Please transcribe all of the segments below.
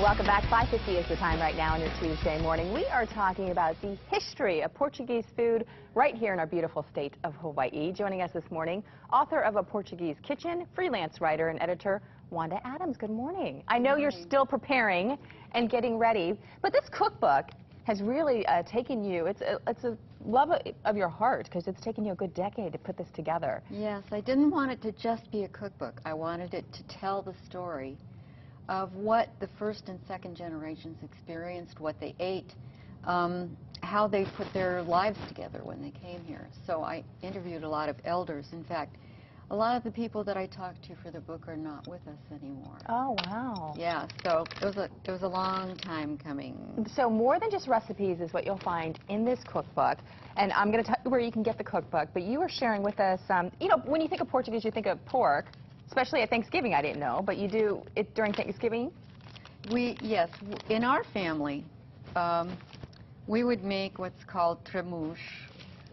Welcome back. 5:50 is the time right now on your Tuesday morning. We are talking about the history of Portuguese food right here in our beautiful state of Hawaii. Joining us this morning, author of A Portuguese Kitchen, freelance writer and editor, Wanda Adams. Good morning. I know you're still preparing and getting ready, but this cookbook has really taken you, it's a love of your heart, because it's taken you a good decade to put this together. Yes, I didn't want it to just be a cookbook. I wanted it to tell the story of what the first and second generations experienced, what they ate, how they put their lives together when they came here. So I interviewed a lot of elders. In fact, a lot of the people that I talked to for the book are not with us anymore. Oh, wow. Yeah, so it was a long time coming. So more than just recipes is what you'll find in this cookbook. And I'm going to tell you where you can get the cookbook. But you are sharing with us, you know, when you think of Portuguese, you think of pork. Especially at Thanksgiving, I didn't know, but you do it during Thanksgiving? Yes, in our family, we would make what's called tremush,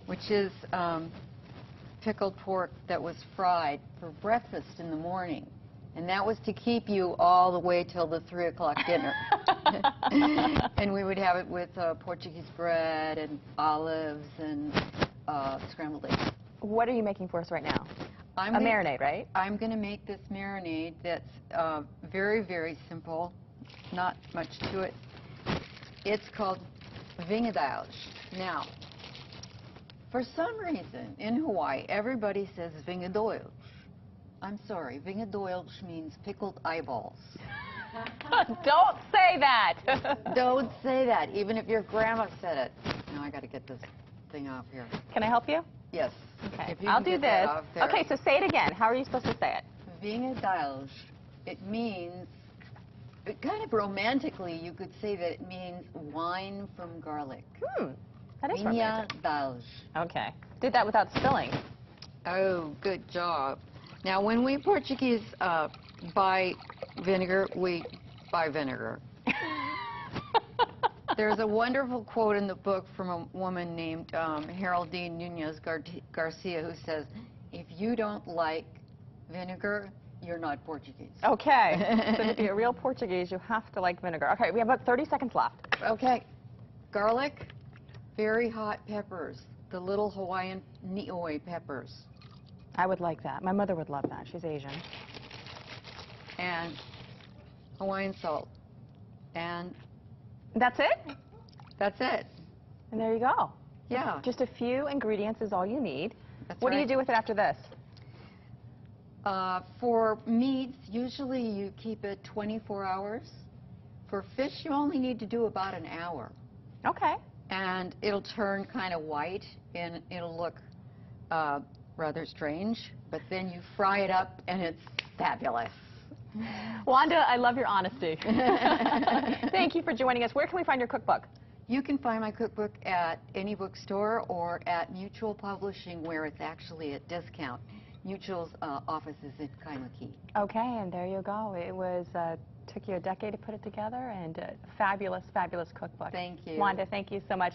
which is pickled pork that was fried for breakfast in the morning. And that was to keep you all the way till the 3 o'clock dinner. And we would have it with Portuguese bread and olives and scrambled eggs. What are you making for us right now? A marinade, right? I'm going to make this marinade that's very, very simple, not much to it. It's called vinhadilhos. Now, for some reason, in Hawaii, everybody says vinhadilhos. I'm sorry, vinhadilhos means pickled eyeballs. Don't say that! Don't say that, even if your grandma said it. Now I got to get this thing off here. Can I help you? Yes. Okay, I'll do this. Okay, so say it again. How are you supposed to say it? Vinhadilhos. It means, kind of romantically, you could say that it means wine from garlic. That is romantic. Vinhadilhos. Okay. Did that without spilling. Oh, good job. Now, when we Portuguese buy vinegar, we buy vinegar. There's a wonderful quote in the book from a woman named Geraldine Nunez Garcia who says, if you don't like vinegar, you're not Portuguese. Okay. So to be a real Portuguese, you have to like vinegar. Okay, we have about 30 seconds left. Okay. Garlic, very hot peppers, the little Hawaiian nioi peppers. I would like that. My mother would love that. She's Asian. And Hawaiian salt. And that's it? That's it. And there you go. Yeah. Just a few ingredients is all you need. That's what right. do you do with it after this? For meats, usually you keep it 24 hours. For fish, you only need to do about an hour. Okay. And it'll turn kind of white, and it'll look rather strange, but then you fry it up, and it's fabulous. Wanda, I love your honesty. Thank you for joining us. Where can we find your cookbook? You can find my cookbook at any bookstore or at Mutual Publishing, where it's actually at discount. Mutual's office is in Kaimuki. Okay, and there you go. It was took you a decade to put it together, and a fabulous, fabulous cookbook. Thank you. Wanda, thank you so much.